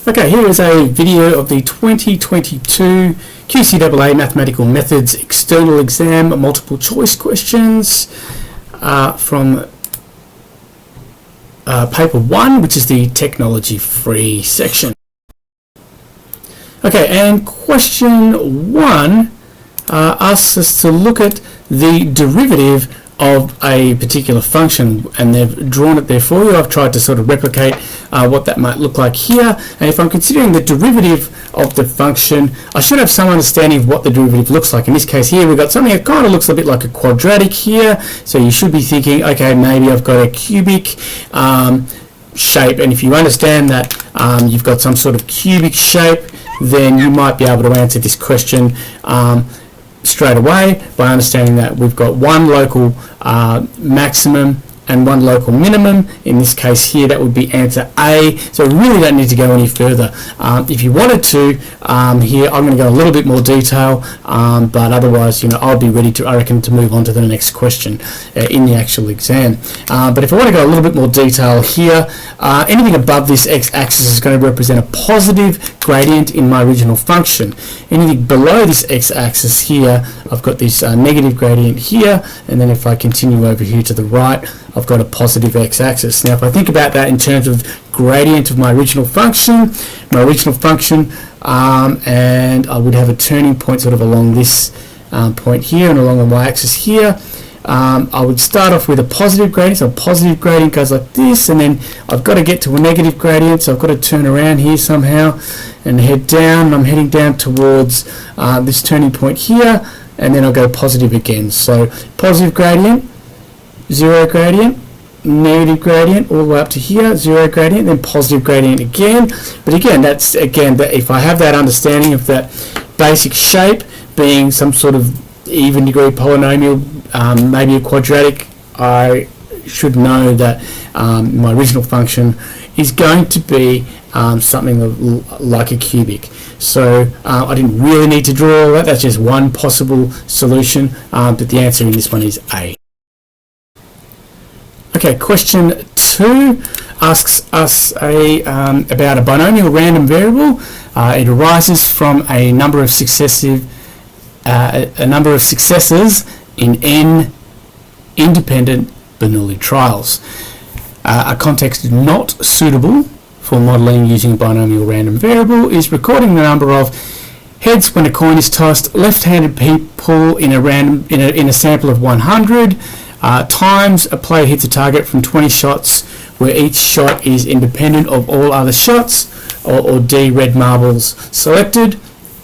Okay, here is a video of the 2022 QCAA Mathematical Methods External Exam multiple choice questions from paper 1, which is the technology free section. Okay, and question 1 asks us to look at the derivative of a particular function, and they've drawn it there for you. I've tried to sort of replicate what that might look like here, and if I'm considering the derivative of the function, I should have some understanding of what the derivative looks like. In this case here, we've got something that kind of looks a bit like a quadratic here, so you should be thinking, okay, maybe I've got a cubic shape, and if you understand that you've got some sort of cubic shape, then you might be able to answer this question straight away by understanding that we've got one local maximum and one local minimum. In this case here, that would be answer A. So we really don't need to go any further. If you wanted to, here I'm going to go a little bit more detail, but otherwise, I'll be ready to, I reckon, to move on to the next question in the actual exam. But if I want to go a little bit more detail here, anything above this x-axis is going to represent a positive gradient in my original function. Anything below this x-axis here, I've got this negative gradient here, and then if I continue over here to the right, I've got a positive x-axis. Now, if I think about that in terms of gradient of my original function, and I would have a turning point sort of along this point here and along the y-axis here. I would start off with a positive gradient, so a positive gradient goes like this, and then I've got to get to a negative gradient, so I've got to turn around here somehow and head down, and I'm heading down towards this turning point here, and then I'll go positive again. So positive gradient, zero gradient, negative gradient, all the way up to here, zero gradient, then positive gradient again. But again, that's if I have that understanding of that basic shape being some sort of even degree polynomial, maybe a quadratic, I should know that my original function is going to be something like a cubic. So I didn't really need to draw all that. That's just one possible solution, but the answer in this one is A. Okay, question 2 asks us about a binomial random variable. It arises from a number of successes in n independent Bernoulli trials. A context not suitable for modelling using a binomial random variable is recording the number of heads when a coin is tossed, left-handed people in a sample of 100. Times a player hits a target from 20 shots where each shot is independent of all other shots, or D, red marbles selected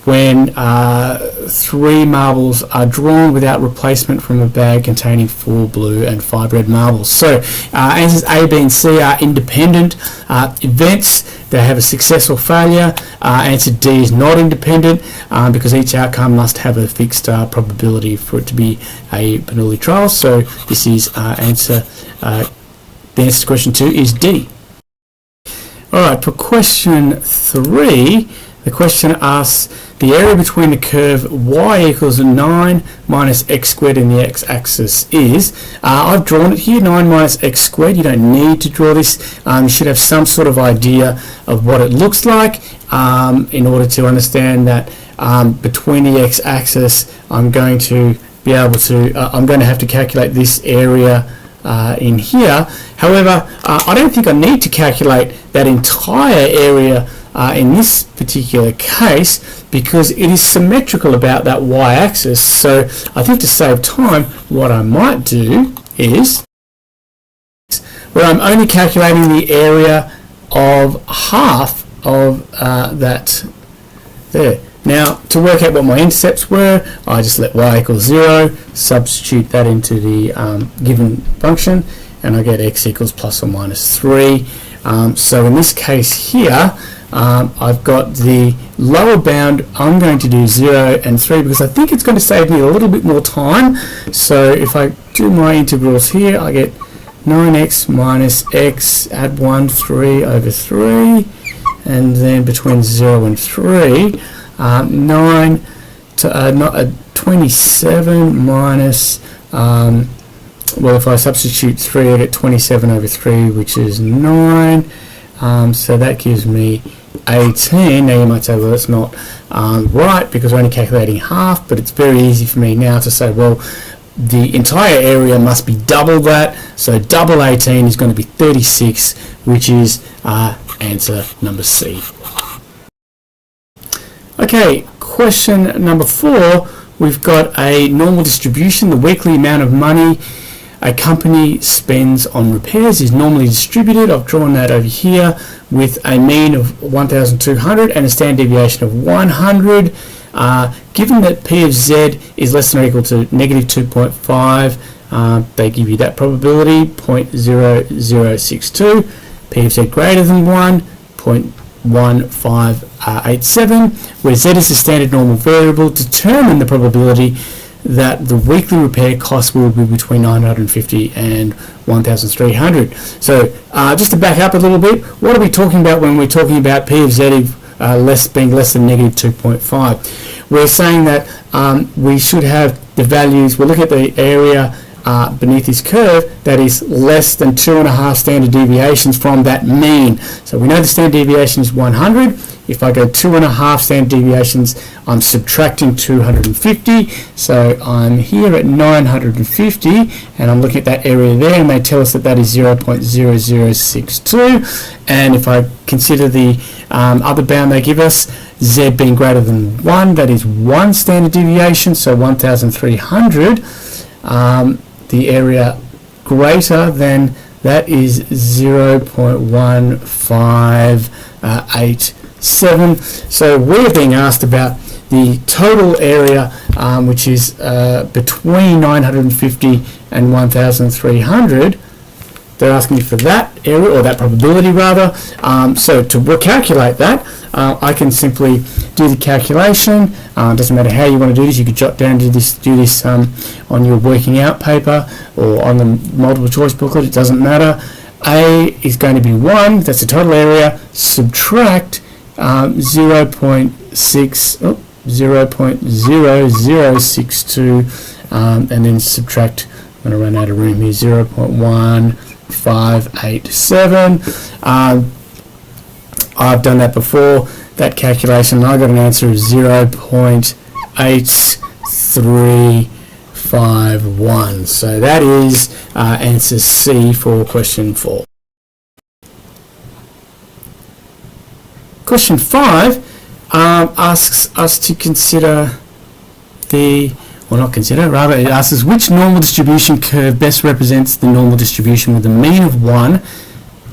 when 3 marbles are drawn without replacement from a bag containing 4 blue and 5 red marbles. So answers A, B and C are independent events that have a success or failure. Answer D is not independent because each outcome must have a fixed probability for it to be a Bernoulli trial. So this is the answer to question 2 is D. Alright, for question 3, the question asks the area between the curve y equals 9 minus x squared in the x-axis is, I've drawn it here, 9 minus x squared. You don't need to draw this. You should have some sort of idea of what it looks like in order to understand that between the x-axis I'm going to be able to, I'm going to have to calculate this area in here. However, I don't think I need to calculate that entire area in this particular case because it is symmetrical about that y-axis. So I think to save time, what I might do is where I'm only calculating the area of half of that there. Now, to work out what my intercepts were, I just let y equals 0, substitute that into the given function, and I get x equals plus or minus 3. So in this case here, I've got the lower bound. I'm going to do 0 and 3 because I think it's going to save me a little bit more time. So if I do my integrals here, I get 9x minus x, add 1, 3 over 3, and then between 0 and 3, 9 to 27 minus, well, if I substitute 3, I get 27 over 3, which is 9. So that gives me 18. Now you might say, well, that's not right because we're only calculating half, but it's very easy for me now to say, well, the entire area must be double that, so double 18 is going to be 36, which is answer number C. Okay, question number 4. We've got a normal distribution. The weekly amount of money a company spends on repairs is normally distributed. I've drawn that over here with a mean of 1,200 and a standard deviation of 100. Given that P of Z is less than or equal to negative 2.5, they give you that probability, 0.0062. P of Z greater than 1, 0.1587. Where Z is the standard normal variable, determine the probability that the weekly repair cost will be between 950 and 1,300. So just to back up a little bit, what are we talking about when we're talking about P of Z being less than negative 2.5? We're saying that we should have the values, we'll look at the area beneath this curve that is less than 2.5 standard deviations from that mean. So we know the standard deviation is 100. If I go 2.5 standard deviations, I'm subtracting 250. So I'm here at 950, and I'm looking at that area there, and they tell us that that is 0.0062. And if I consider the other bound they give us, Z being greater than 1, that is 1 standard deviation, so 1,300. The area greater than that is 0.1587. So we're being asked about the total area, which is between 950 and 1,300. They're asking me for that area, or that probability rather. So to calculate that, I can simply do the calculation. Doesn't matter how you want to do this. You could jot down, do this on your working out paper or on the multiple choice booklet. It doesn't matter. A is going to be 1. That's the total area. Subtract 0.0062, and then subtract. I'm going to run out of room here. 0.1587. I've done that before. That calculation, and I got an answer of 0.8351. So that is answer C for question 4. Question 5 asks us to consider it asks us which normal distribution curve best represents the normal distribution with a mean of 1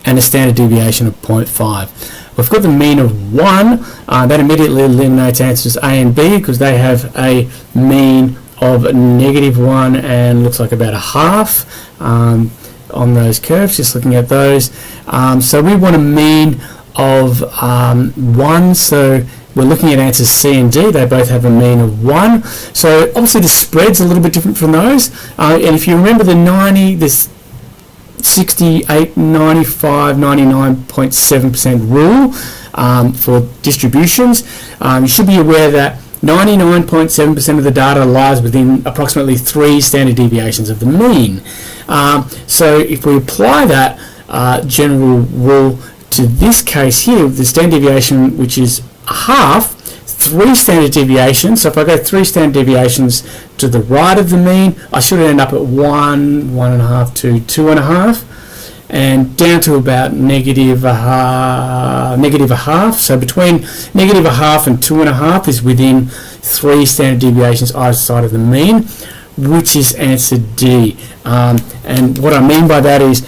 and a standard deviation of 0.5. We've got the mean of 1, that immediately eliminates answers A and B because they have a mean of -1 and looks like about a half on those curves, just looking at those. So we want a mean of 1, so we're looking at answers C and D. They both have a mean of 1. So obviously the spread's a little bit different from those. And if you remember the 68, 95, 99.7% rule for distributions, you should be aware that 99.7% of the data lies within approximately 3 standard deviations of the mean. So if we apply that general rule to this case here, the standard deviation, which is half, 3 standard deviations. So if I go 3 standard deviations to the right of the mean, I should end up at 1, 1.5, 2, 2.5, and down to about negative a half. So between negative a half and 2.5 is within 3 standard deviations either side of the mean, which is answer D. And what I mean by that is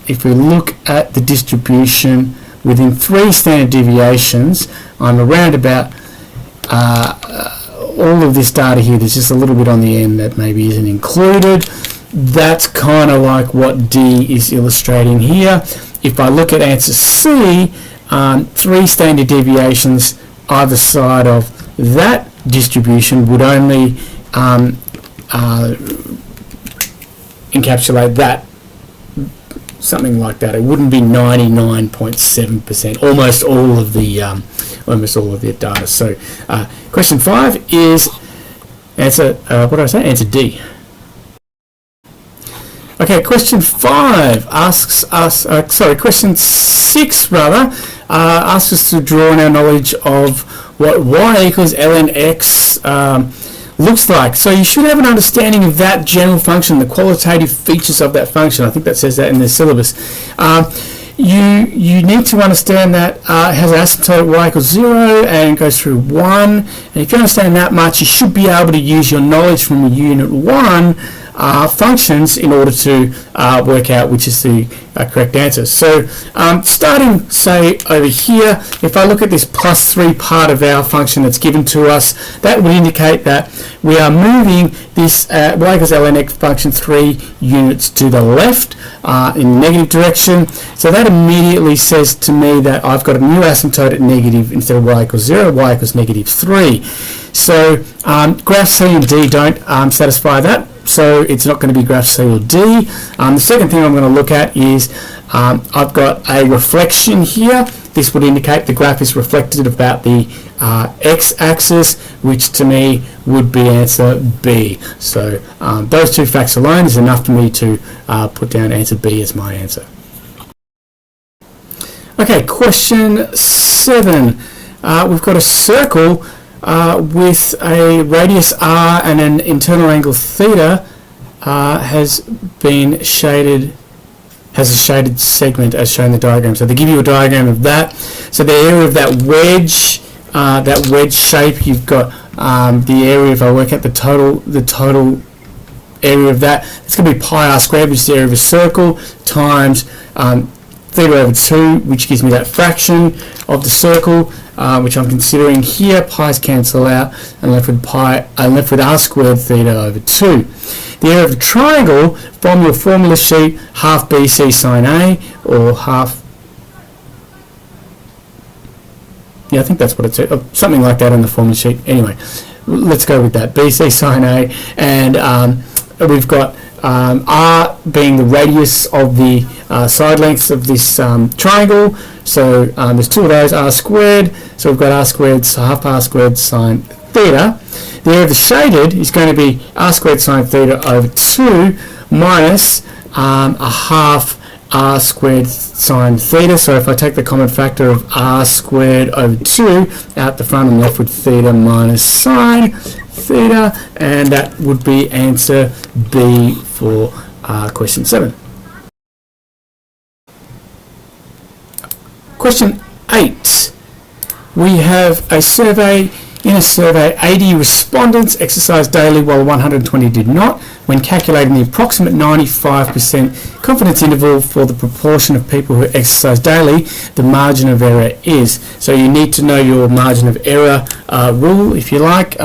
if we look at the distribution within 3 standard deviations, I'm around about all of this data here. There's just a little bit on the end that maybe isn't included. That's kind of like what D is illustrating here. If I look at answer C, 3 standard deviations either side of that distribution would only encapsulate that, something like that. It wouldn't be 99.7%, almost all of the data. So question 5 is answer, what did I say? Answer D. Okay, Okay, question 5 asks us, question 6 rather, asks us to draw on our knowledge of what y equals ln x looks like. So you should have an understanding of that general function, the qualitative features of that function. I think that says that in the syllabus. You need to understand that it has an asymptote y equals 0 and goes through 1. And if you understand that much, you should be able to use your knowledge from unit 1 functions in order to work out which is the correct answer. So starting, say, over here, if I look at this plus 3 part of our function that's given to us, that would indicate that we are moving this y equals ln x function 3 units to the left in the negative direction. So that immediately says to me that I've got a new asymptote at negative instead of y equals 0, y equals negative 3. So graph C and D don't satisfy that. So it's not going to be graph C or D. The second thing I'm going to look at is I've got a reflection here. This would indicate the graph is reflected about the x-axis, which to me would be answer B. So those two facts alone is enough for me to put down answer B as my answer. Okay, question 7. We've got a circle with a radius r and an internal angle theta has a shaded segment as shown in the diagram. So they give you a diagram of that. So the area of that wedge shape, you've got the area, if I work out the total area of that, it's going to be pi r squared, which is the area of a circle, times theta over 2, which gives me that fraction of the circle, which I'm considering here. Pi's cancel out, and left with r squared theta over 2. The area of the triangle from your formula sheet, half BC sine A, or half, yeah, I think that's what it said, something like that on the formula sheet. Anyway, let's go with that, BC sine A, and we've got r being the radius of the side lengths of this triangle. So there's two of those, r squared. So we've got r squared, so half r squared sine theta. The area of the shaded is going to be r squared sine theta over 2 minus a half r squared sine theta. So if I take the common factor of r squared over 2 out the front, I'm left with theta minus sine theta, and that would be answer B for question 7. Question 8. We have a survey. In a survey, 80 respondents exercised daily while 120 did not. When calculating the approximate 95% confidence interval for the proportion of people who exercise daily, the margin of error is. So you need to know your margin of error rule, if you like.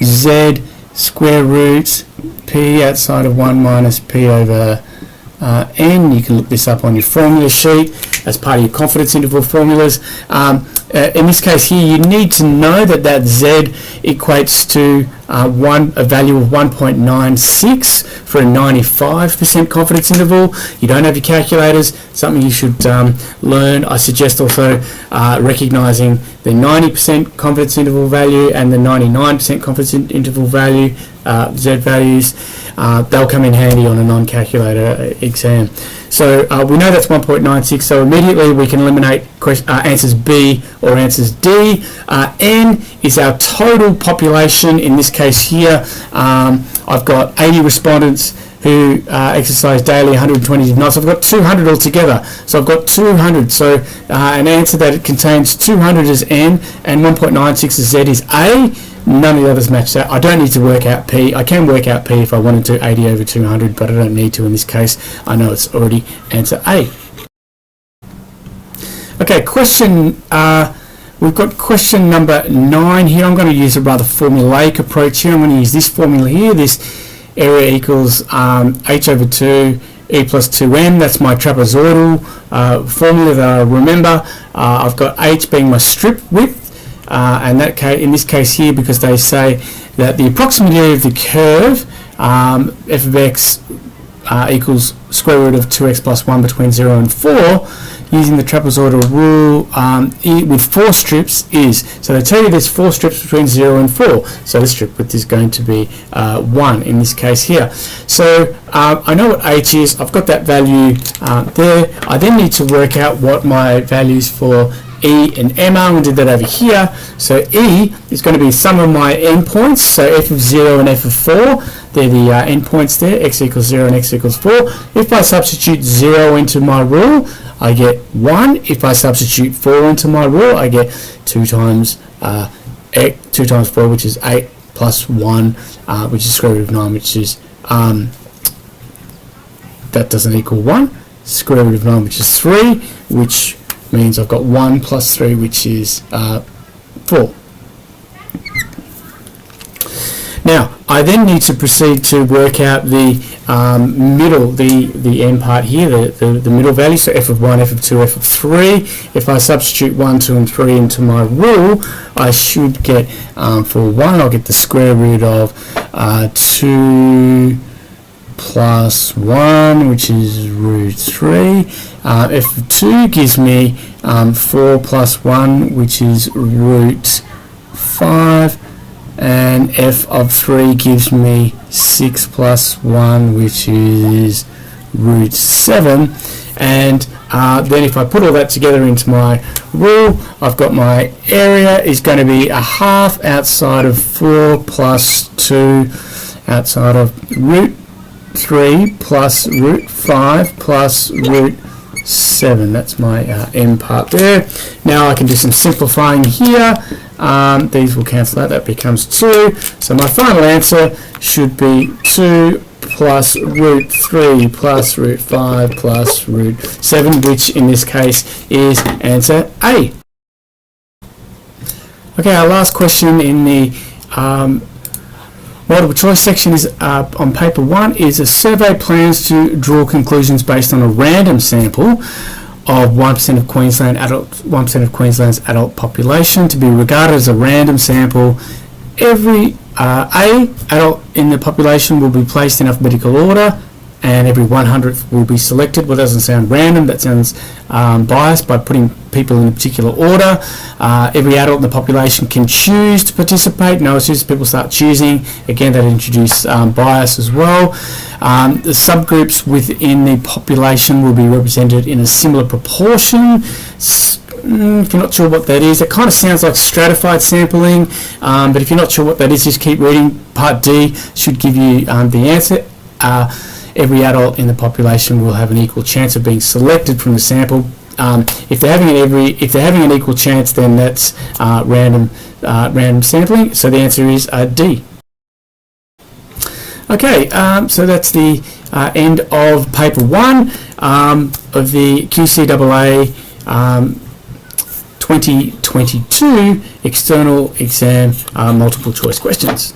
Z square root P outside of 1 minus P over N. You can look this up on your formula sheet as part of your confidence interval formulas. In this case here, you need to know that Z equates to a value of 1.96 for a 95% confidence interval. You don't have your calculators, something you should learn. I suggest also recognizing the 90% confidence interval value and the 99% confidence interval value, Z values. They'll come in handy on a non-calculator exam. So we know that's 1.96, so immediately we can eliminate answers B or answers D. N is our total population. In this case here, I've got 80 respondents who exercise daily, 120 did not, so I've got 200 altogether. So I've got 200, so an answer that it contains 200 is N and 1.96 is Z is A. None of the others match that. I don't need to work out P. I can work out P if I wanted to, 80 over 200, but I don't need to in this case. I know it's already answer A. Okay, we've got question number 9 here. I'm going to use a rather formulaic approach here. I'm going to use this formula here. This area equals H over 2 E plus 2M. That's my trapezoidal formula that I remember. I've got H being my strip width. And that in this case here, because they say that the approximate area of the curve f of x equals square root of 2x plus 1 between 0 and 4. using the trapezoidal rule with 4 strips is, so they tell you there's 4 strips between 0 and 4, so the strip width is going to be 1 in this case here. So I know what h is, I've got that value there. I then need to work out what my values for E and M are. I'm going to do that over here. So E is going to be sum of my endpoints, so f of 0 and f of 4. They're the endpoints there, x equals 0 and x equals 4. If I substitute 0 into my rule, I get 1. If I substitute 4 into my rule, I get 2 times 4, which is 8, plus 1, which is square root of 9, which is, that doesn't equal 1. Square root of 9, which is 3, which means I've got 1 plus 3, which is 4. Now, I then need to proceed to work out the middle, the end part here, the middle value, so f of 1, f of 2, f of 3. If I substitute 1, 2, and 3 into my rule, I should get, for 1, I'll get the square root of 2 plus 1, which is root 3. F of 2 gives me 4 plus 1, which is root 5. And f of 3 gives me 6 plus 1, which is root 7. And then if I put all that together into my rule, I've got my area is going to be a half outside of 4 plus 2 outside of root 3 plus root 5 plus root 7. That's my M part there. Now I can do some simplifying here. These will cancel out. That becomes 2. So my final answer should be 2 plus root 3 plus root 5 plus root 7, which in this case is answer A. Okay, our last question in the multiple choice section is on paper 1 is a survey plans to draw conclusions based on a random sample of 1% of Queensland adult, 1% of Queensland's adult population to be regarded as a random sample. Every A adult in the population will be placed in alphabetical order, and every 100th will be selected. Well, that doesn't sound random, that sounds biased by putting people in a particular order. Every adult in the population can choose to participate. No, as soon as people start choosing, again, that introduces bias as well. The subgroups within the population will be represented in a similar proportion. If you're not sure what that is, it kind of sounds like stratified sampling, but if you're not sure what that is, just keep reading. Part D should give you the answer. Every adult in the population will have an equal chance of being selected from the sample. If they're having an equal chance, then that's random sampling. So the answer is D. Okay, so that's the end of paper 1 of the QCAA 2022 external exam multiple choice questions.